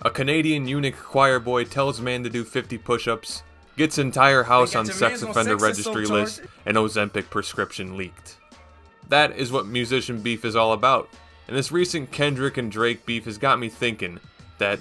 A Canadian eunuch choir boy tells man to do 50 push-ups, gets entire house on sex offender registry list, and Ozempic prescription leaked. That is what musician beef is all about, and this recent Kendrick and Drake beef has got me thinking that,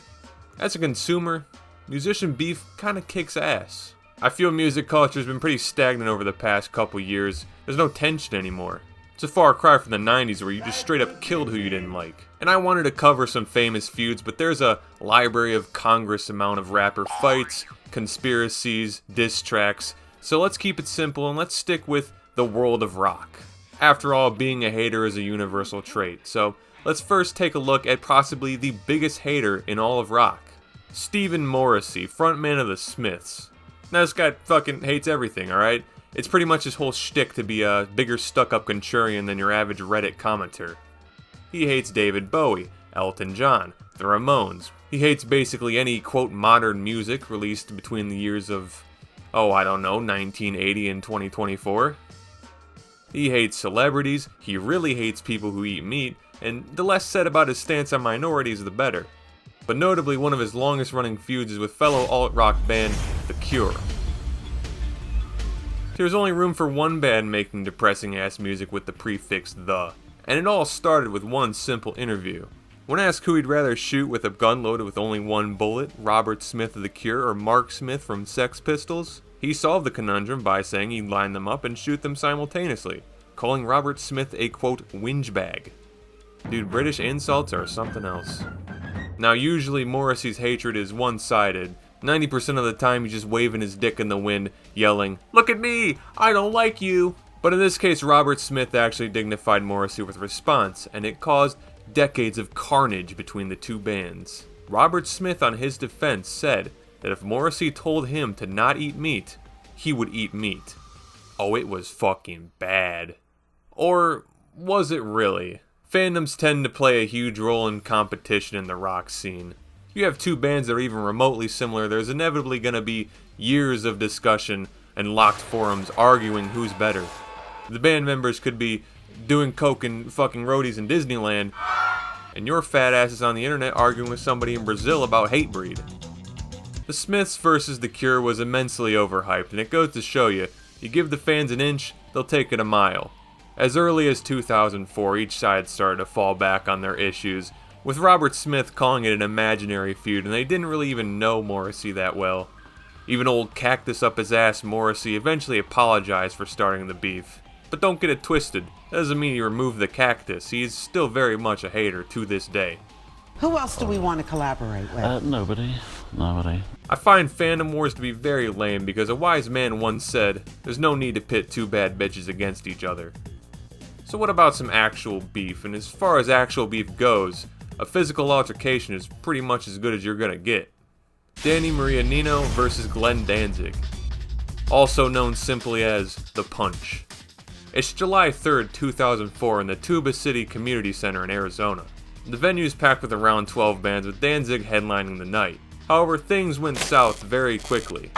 as a consumer, musician beef kinda kicks ass. I feel music culture has been pretty stagnant over the past couple years. There's no tension anymore. It's a far cry from the 90s where you just straight up killed who you didn't like. And I wanted to cover some famous feuds, but there's a Library of Congress amount of rapper fights, conspiracies, diss tracks, so let's keep it simple and let's stick with the world of rock. After all, being a hater is a universal trait, so let's first take a look at possibly the biggest hater in all of rock. Stephen Morrissey, frontman of the Smiths. Now this guy fucking hates everything, alright? It's pretty much his whole shtick to be a bigger stuck-up contrarian than your average Reddit commenter. He hates David Bowie, Elton John, the Ramones. He hates basically any, quote, modern music released between the years of, 1980 and 2024. He hates celebrities, he really hates people who eat meat, and the less said about his stance on minorities, the better. But notably, one of his longest-running feuds is with fellow alt-rock band, The Cure. There's only room for one band making depressing-ass music with the prefix "the," and it all started with one simple interview. When asked who he'd rather shoot with a gun loaded with only one bullet, Robert Smith of The Cure or Mark Smith from Sex Pistols, he solved the conundrum by saying he'd line them up and shoot them simultaneously, calling Robert Smith a, quote, whinge bag. Dude, British insults are something else. Now usually Morrissey's hatred is one-sided. 90% of the time he's just waving his dick in the wind, yelling, "Look at me! I don't like you!" But in this case, Robert Smith actually dignified Morrissey with response, and it caused decades of carnage between the two bands. Robert Smith, on his defense, said that if Morrissey told him to not eat meat, he would eat meat. Oh, it was fucking bad. Or was it really? Fandoms tend to play a huge role in competition in the rock scene. If you have two bands that are even remotely similar, there's inevitably going to be years of discussion and locked forums arguing who's better. The band members could be doing coke and fucking roadies in Disneyland, and your fat ass is on the internet arguing with somebody in Brazil about Hatebreed. The Smiths versus The Cure was immensely overhyped, and it goes to show you give the fans an inch, they'll take it a mile. As early as 2004, each side started to fall back on their issues, with Robert Smith calling it an imaginary feud, and they didn't really even know Morrissey that well. Even old cactus up his ass Morrissey eventually apologized for starting the beef. But don't get it twisted, that doesn't mean he removed the cactus, he is still very much a hater to this day. Who else do we want to collaborate with? Nobody. I find fandom wars to be very lame because a wise man once said, there's no need to pit two bad bitches against each other. So what about some actual beef? And as far as actual beef goes, a physical altercation is pretty much as good as you're gonna get. Danny Marianino versus Glenn Danzig, also known simply as The Punch. It's July 3rd, 2004 in the Tuba City Community Center in Arizona. The venue is packed with around 12 bands, with Danzig headlining the night. However, things went south very quickly.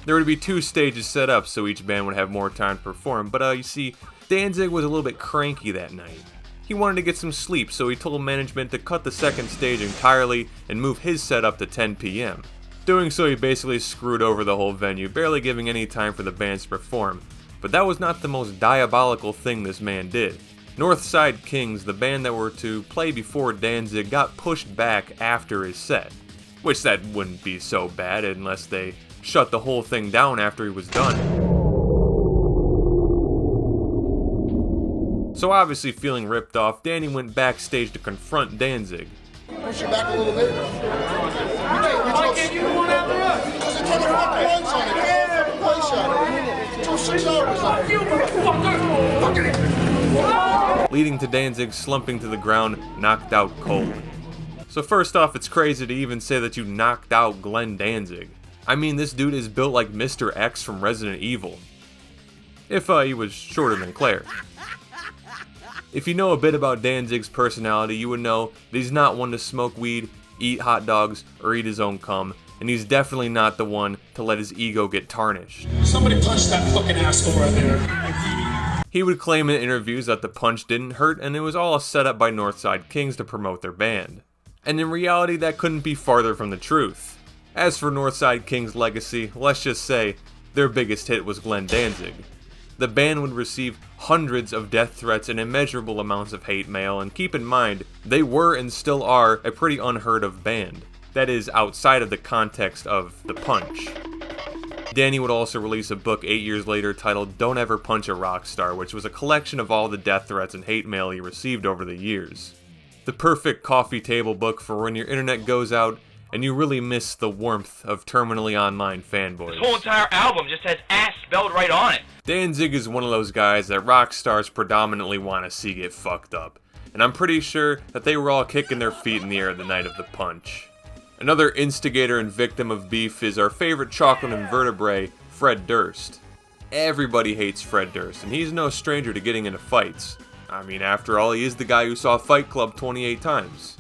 There would be two stages set up so each band would have more time to perform, but you see, Danzig was a little bit cranky that night. He wanted to get some sleep, so he told management to cut the second stage entirely and move his set up to 10 p.m. Doing so, he basically screwed over the whole venue, barely giving any time for the bands to perform. But that was not the most diabolical thing this man did. Northside Kings, the band that were to play before Danzig, got pushed back after his set. Which that wouldn't be so bad unless they shut the whole thing down after he was done. So obviously feeling ripped off, Danny went backstage to confront Danzig. Push it back a little bit. Why can't you do one after us? Because they turn the fucking lights on it. They fucking play shot. It took 6 hours on it. Leading to Danzig slumping to the ground, knocked out cold. So first off, it's crazy to even say that you knocked out Glenn Danzig. I mean, this dude is built like Mr. X from Resident Evil. If he was shorter than Claire. If you know a bit about Danzig's personality, you would know that he's not one to smoke weed, eat hot dogs, or eat his own cum, and he's definitely not the one to let his ego get tarnished. Somebody punch that fucking asshole right there. He would claim in interviews that the punch didn't hurt and it was all set up by Northside Kings to promote their band. And in reality, that couldn't be farther from the truth. As for Northside King's legacy, let's just say their biggest hit was Glenn Danzig. The band would receive hundreds of death threats and immeasurable amounts of hate mail, and keep in mind, they were and still are a pretty unheard of band. That is, outside of the context of The Punch. Danny would also release a book 8 years later titled Don't Ever Punch a Rock Star, which was a collection of all the death threats and hate mail he received over the years. The perfect coffee table book for when your internet goes out and you really miss the warmth of terminally online fanboys. This whole entire album just has ass spelled right on it. Danzig is one of those guys that rock stars predominantly want to see get fucked up, and I'm pretty sure that they were all kicking their feet in the air the night of the punch. Another instigator and victim of beef is our favorite chocolate invertebrate, Fred Durst. Everybody hates Fred Durst, and he's no stranger to getting into fights. I mean, after all, he is the guy who saw Fight Club 28 times.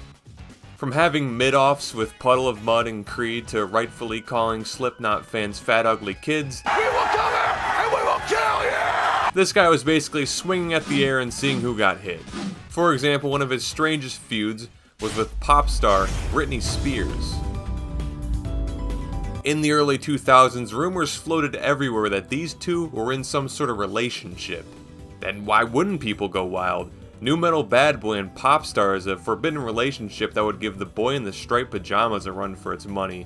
From having mid-offs with Puddle of Mud and Creed to rightfully calling Slipknot fans fat ugly kids, we will come here and we will kill you! This guy was basically swinging at the air and seeing who got hit. For example, one of his strangest feuds was with pop star Britney Spears. In the early 2000s, rumors floated everywhere that these two were in some sort of relationship. Then why wouldn't people go wild? Nu metal bad boy and pop star is a forbidden relationship that would give the boy in the striped pajamas a run for its money.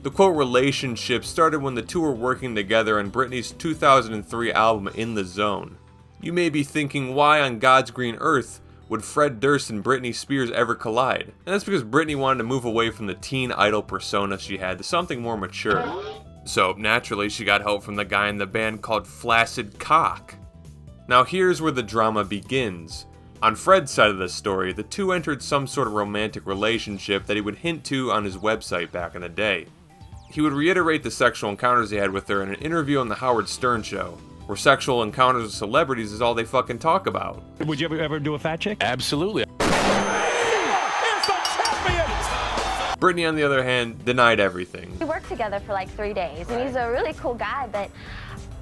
The quote relationship started when the two were working together on Britney's 2003 album In the Zone. You may be thinking, why on God's green earth would Fred Durst and Britney Spears ever collide? And that's because Britney wanted to move away from the teen idol persona she had to something more mature. So naturally she got help from the guy in the band called Flaccid Cock. Now here's where the drama begins. On Fred's side of the story, the two entered some sort of romantic relationship that he would hint to on his website back in the day. He would reiterate the sexual encounters he had with her in an interview on the Howard Stern Show, where sexual encounters with celebrities is all they fucking talk about. Would you ever do a fat chick? Absolutely. Britney, on the other hand, denied everything. We worked together for like 3 days, and he's a really cool guy, but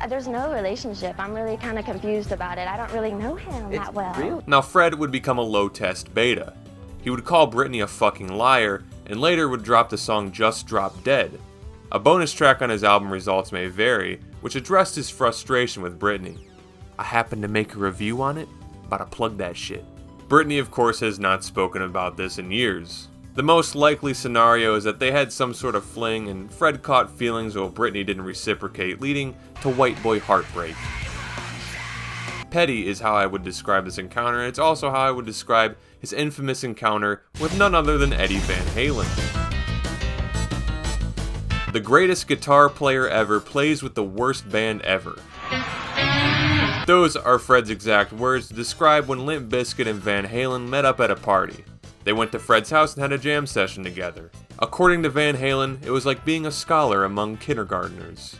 there's no relationship. I'm really kind of confused about it. I don't really know him that well. Real? Now Fred would become a low-test beta. He would call Britney a fucking liar, and later would drop the song Just Drop Dead. A bonus track on his album Results May Vary, which addressed his frustration with Britney. I happened to make a review on it, about to plug that shit. Britney, of course, has not spoken about this in years. The most likely scenario is that they had some sort of fling and Fred caught feelings while Britney didn't reciprocate, leading to white boy heartbreak. Petty is how I would describe this encounter, and it's also how I would describe his infamous encounter with none other than Eddie Van Halen. The greatest guitar player ever plays with the worst band ever. Those are Fred's exact words to describe when Limp Bizkit and Van Halen met up at a party. They went to Fred's house and had a jam session together. According to Van Halen, it was like being a scholar among kindergartners.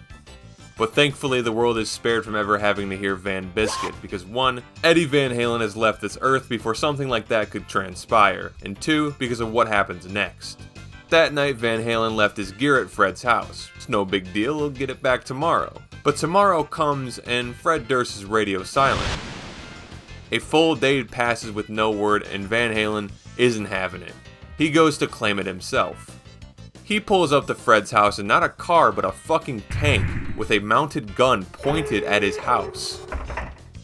But thankfully the world is spared from ever having to hear Van Bizkit, because 1, Eddie Van Halen has left this earth before something like that could transpire, and 2, because of what happens next. That night Van Halen left his gear at Fred's house. It's no big deal, he'll get it back tomorrow. But tomorrow comes and Fred Durst is radio silent. A full day passes with no word and Van Halen isn't having it. He goes to claim it himself. He pulls up to Fred's house in not a car but a fucking tank with a mounted gun pointed at his house.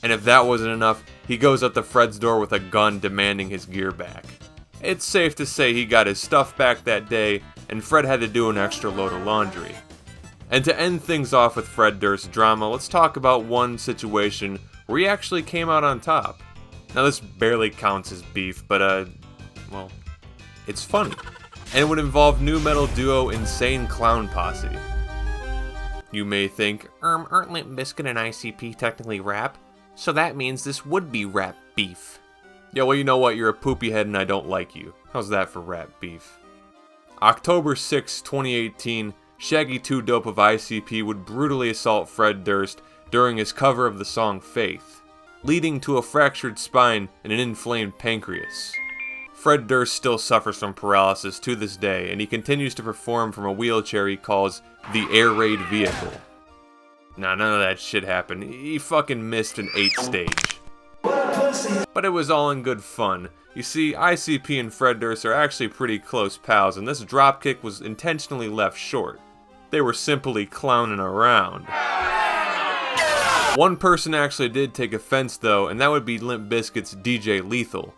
And if that wasn't enough, he goes up to Fred's door with a gun demanding his gear back. It's safe to say he got his stuff back that day and Fred had to do an extra load of laundry. And to end things off with Fred Durst's drama, let's talk about one situation where he actually came out on top. Now this barely counts as beef, but well, it's funny. And it would involve nu metal duo Insane Clown Posse. You may think, aren't Limp Bizkit and ICP technically rap? So that means this would be rap beef. Yeah, well you know what, you're a poopy head and I don't like you. How's that for rap beef? October 6, 2018, Shaggy 2 Dope of ICP would brutally assault Fred Durst during his cover of the song Faith, leading to a fractured spine and an inflamed pancreas. Fred Durst still suffers from paralysis to this day, and he continues to perform from a wheelchair he calls the air raid vehicle. Nah, none of that shit happened. He fucking missed an 8th stage. pussy. But it was all in good fun. You see, ICP and Fred Durst are actually pretty close pals, and this dropkick was intentionally left short. They were simply clowning around. One person actually did take offense though, and that would be Limp Bizkit's DJ Lethal.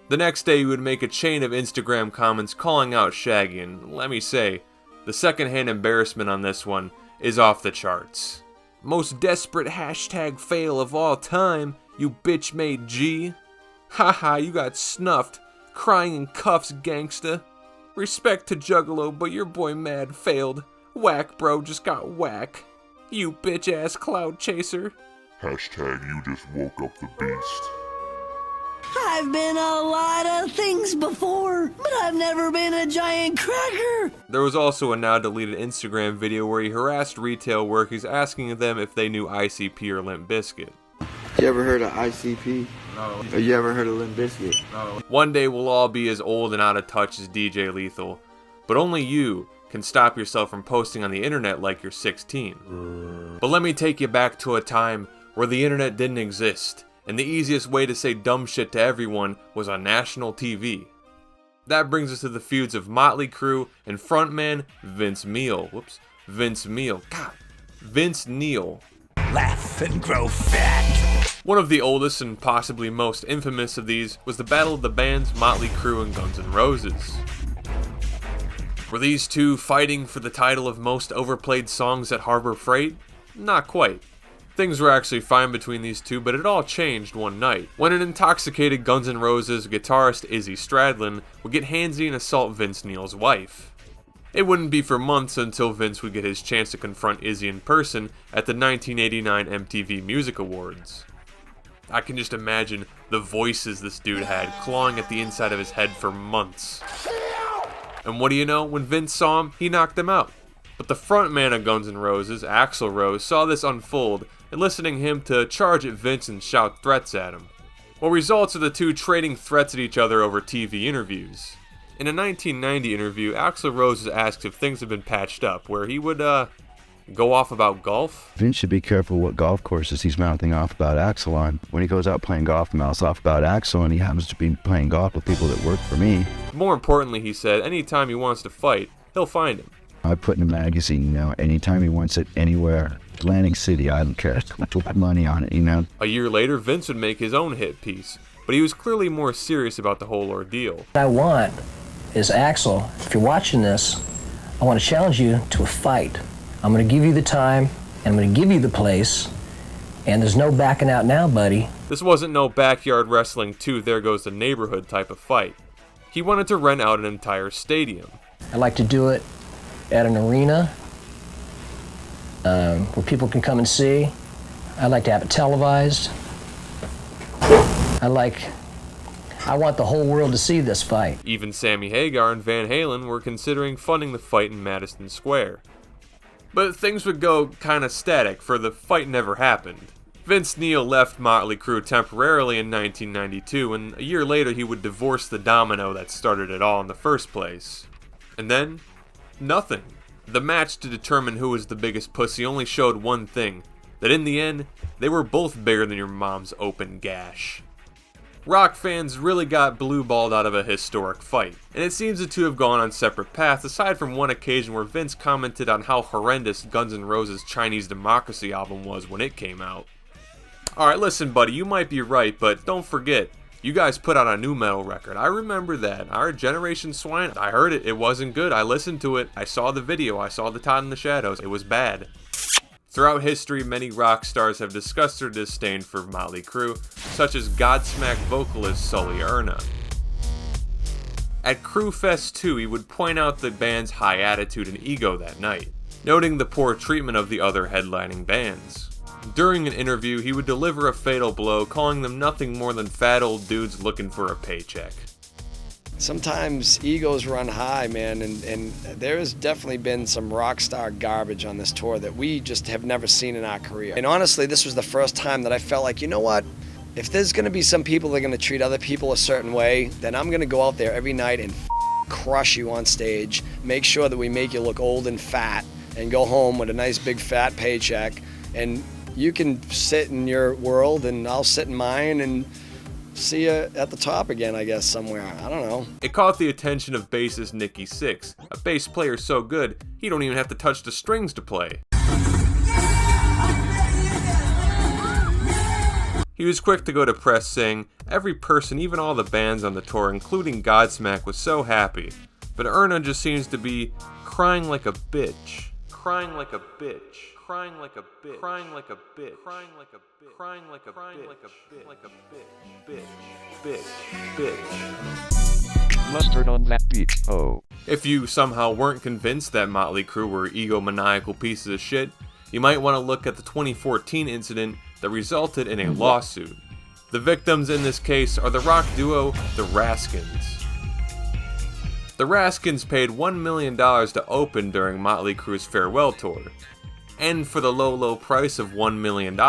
The next day he would make a chain of Instagram comments calling out Shaggy, and let me say, the secondhand embarrassment on this one is off the charts. Most desperate hashtag fail of all time, you bitch made G. Haha, you got snuffed, crying in cuffs, gangsta. Respect to Juggalo, but your boy Mad failed. Whack bro just got whack. You bitch ass cloud chaser. Hashtag you just woke up the beast. I've been a lot of things before, but I've never been a giant cracker. There was also a now deleted Instagram video where he harassed retail workers asking them if they knew ICP or Limp Bizkit. You ever heard of ICP? No. Or you ever heard of Limp Bizkit? No. One day we'll all be as old and out of touch as DJ Lethal, but only you can stop yourself from posting on the internet like you're 16. But let me take you back to a time where the internet didn't exist, and the easiest way to say dumb shit to everyone was on national TV. That brings us to the feuds of Motley Crue and frontman Vince Neil. Vince Neil. Laugh and grow fat. One of the oldest and possibly most infamous of these was the battle of the bands Motley Crue and Guns N' Roses. Were these two fighting for the title of most overplayed songs at Harbor Freight? Not quite. Things were actually fine between these two, but it all changed one night, when an intoxicated Guns N' Roses guitarist Izzy Stradlin would get handsy and assault Vince Neil's wife. It wouldn't be for months until Vince would get his chance to confront Izzy in person at the 1989 MTV Music Awards. I can just imagine the voices this dude had clawing at the inside of his head for months. And what do you know, when Vince saw him, he knocked him out. But the frontman of Guns N' Roses, Axl Rose, saw this unfold, enlisting him to charge at Vince and shout threats at him. What results are the two trading threats at each other over TV interviews. In a 1990 interview, Axl Rose was asked if things had been patched up, where he would, go off about golf. Vince should be careful what golf courses he's mouthing off about Axl on. When he goes out playing golf, he mouths off about Axl, and he happens to be playing golf with people that work for me. More importantly, he said, anytime he wants to fight, he'll find him. I put in a magazine, anytime he wants it, anywhere. Atlantic City, I don't care. To put money on it, A year later, Vince would make his own hit piece, but he was clearly more serious about the whole ordeal. What I want is, Axl, if you're watching this, I want to challenge you to a fight. I'm going to give you the time, and I'm going to give you the place, and there's no backing out now, buddy. This wasn't no backyard wrestling 2 there goes the neighborhood type of fight. He wanted to rent out an entire stadium. I'd like to do it at an arena where people can come and see. I'd like to have it televised. I want the whole world to see this fight. Even Sammy Hagar and Van Halen were considering funding the fight in Madison Square. But things would go kinda static, for the fight never happened. Vince Neil left Motley Crue temporarily in 1992, and a year later he would divorce the domino that started it all in the first place. And then, nothing. The match to determine who was the biggest pussy only showed one thing, that in the end, they were both bigger than your mom's open gash. Rock fans really got blue-balled out of a historic fight, and it seems the two have gone on separate paths aside from one occasion where Vince commented on how horrendous Guns N' Roses' Chinese Democracy album was when it came out. Alright, listen buddy, you might be right, but don't forget, you guys put out a new metal record. I remember that. Our Generation Swine, I heard it, it wasn't good, I listened to it, I saw the video, I saw the Todd in the Shadows, it was bad. Throughout history, many rock stars have discussed their disdain for Motley Crue, such as Godsmack vocalist Sully Erna. At Crue Fest 2, he would point out the band's high attitude and ego that night, noting the poor treatment of the other headlining bands. During an interview, he would deliver a fatal blow, calling them nothing more than fat old dudes looking for a paycheck. Sometimes egos run high, man, and there has definitely been some rock star garbage on this tour that we just have never seen in our career. And honestly, this was the first time that I felt like, you know what? If there's going to be some people that are going to treat other people a certain way, then I'm going to go out there every night and crush you on stage, make sure that we make you look old and fat, and go home with a nice big fat paycheck. And you can sit in your world, and I'll sit in mine, and see you at the top again, I guess, somewhere. I don't know. It caught the attention of bassist Nicky Sixx, a bass player so good, he don't even have to touch the strings to play. He was quick to go to press saying, every person, even all the bands on the tour, including Godsmack, was so happy. But Erna just seems to be crying like a bitch. Crying like a bitch. Crying like a bitch. Crying like a bitch. Crying like a bitch. Crying like a bitch. Like a bitch. Like a bitch. Bitch. Bitch. Bitch. Mustard on that beat. Oh. If you somehow weren't convinced that Motley Crue were egomaniacal pieces of shit, you might want to look at the 2014 incident that resulted in a lawsuit. The victims in this case are the rock duo, the Raskins. The Raskins paid $1 million to open during Motley Crue's farewell tour. And for the low price of $1 million,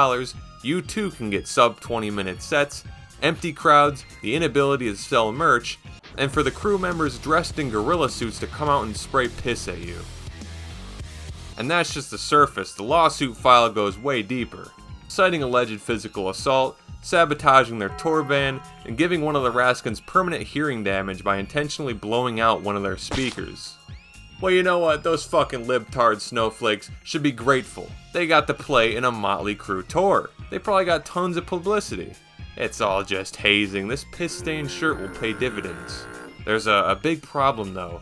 you too can get sub 20-minute sets, empty crowds, the inability to sell merch, and for the crew members dressed in gorilla suits to come out and spray piss at you. And that's just the surface. The lawsuit file goes way deeper, citing alleged physical assault, sabotaging their tour van, and giving one of the Raskins permanent hearing damage by intentionally blowing out one of their speakers. Well, you know what? Those fucking libtard snowflakes should be grateful. They got to play in a Motley Crue tour. They probably got tons of publicity. It's all just hazing. This piss-stained shirt will pay dividends. There's a big problem though.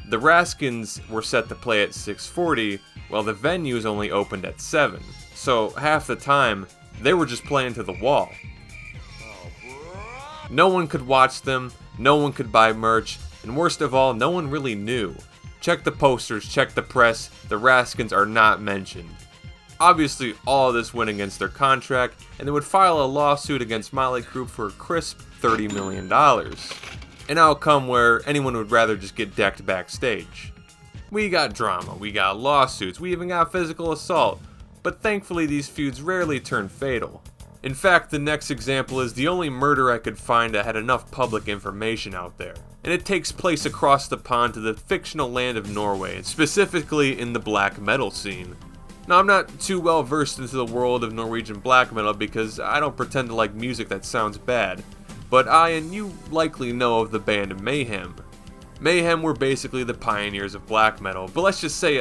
The Raskins were set to play at 6:40, while the venues only opened at 7. So half the time, they were just playing to the wall. No one could watch them, no one could buy merch, and worst of all, no one really knew. Check the posters, check the press, the Raskins are not mentioned. Obviously, all of this went against their contract, and they would file a lawsuit against Motley Crue for a crisp $30 million. An outcome where anyone would rather just get decked backstage. We got drama, we got lawsuits, we even got physical assault, but thankfully these feuds rarely turn fatal. In fact, the next example is the only murder I could find that had enough public information out there. And it takes place across the pond to the fictional land of Norway, and specifically in the black metal scene. Now, I'm not too well versed into the world of Norwegian black metal because I don't pretend to like music that sounds bad, but I and you likely know of the band Mayhem. Mayhem were basically the pioneers of black metal, but let's just say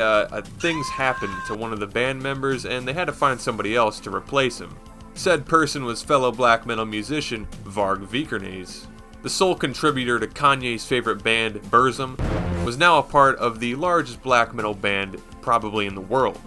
things happened to one of the band members and they had to find somebody else to replace him. Said person was fellow black metal musician Varg Vikernes. The sole contributor to Kanye's favorite band, Burzum, was now a part of the largest black metal band probably in the world.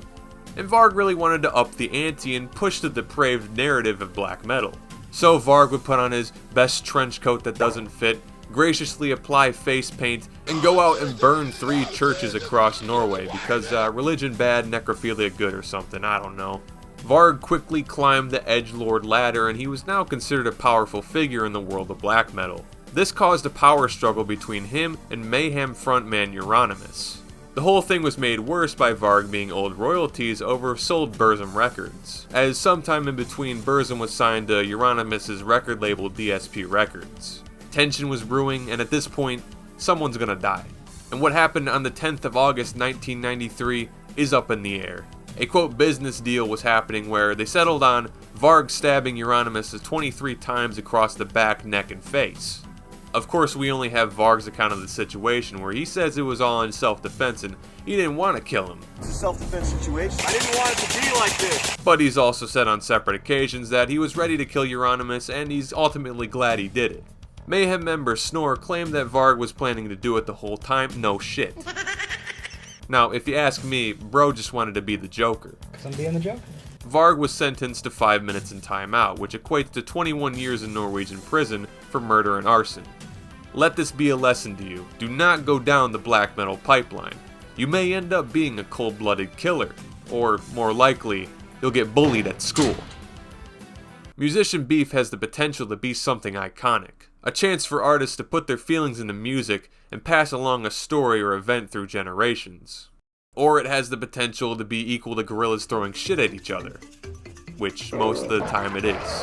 And Varg really wanted to up the ante and push the depraved narrative of black metal. So Varg would put on his best trench coat that doesn't fit, graciously apply face paint, and go out and burn 3 churches across Norway because religion bad, necrophilia good or something, I don't know. Varg quickly climbed the edgelord ladder and he was now considered a powerful figure in the world of black metal. This caused a power struggle between him and Mayhem frontman Euronymous. The whole thing was made worse by Varg being owed royalties over sold Burzum records, as sometime in between Burzum was signed to Euronymous' record label DSP Records. Tension was brewing, and at this point, someone's gonna die. And what happened on the 10th of August 1993 is up in the air. A quote business deal was happening where they settled on Varg stabbing Euronymous 23 times across the back, neck, and face. Of course, we only have Varg's account of the situation where he says it was all in self-defense and he didn't want to kill him. It's a self-defense situation. I didn't want it to be like this. But he's also said on separate occasions that he was ready to kill Euronymous and he's ultimately glad he did it. Mayhem member Snore claimed that Varg was planning to do it the whole time. No shit. Now, if you ask me, bro just wanted to be the Joker. I'm being the Joker. Varg was sentenced to 5 minutes in timeout, which equates to 21 years in Norwegian prison for murder and arson. Let this be a lesson to you. Do not go down the black metal pipeline. You may end up being a cold-blooded killer, or more likely, you'll get bullied at school. Musician beef has the potential to be something iconic. A chance for artists to put their feelings into music and pass along a story or event through generations. Or it has the potential to be equal to gorillas throwing shit at each other. Which most of the time it is.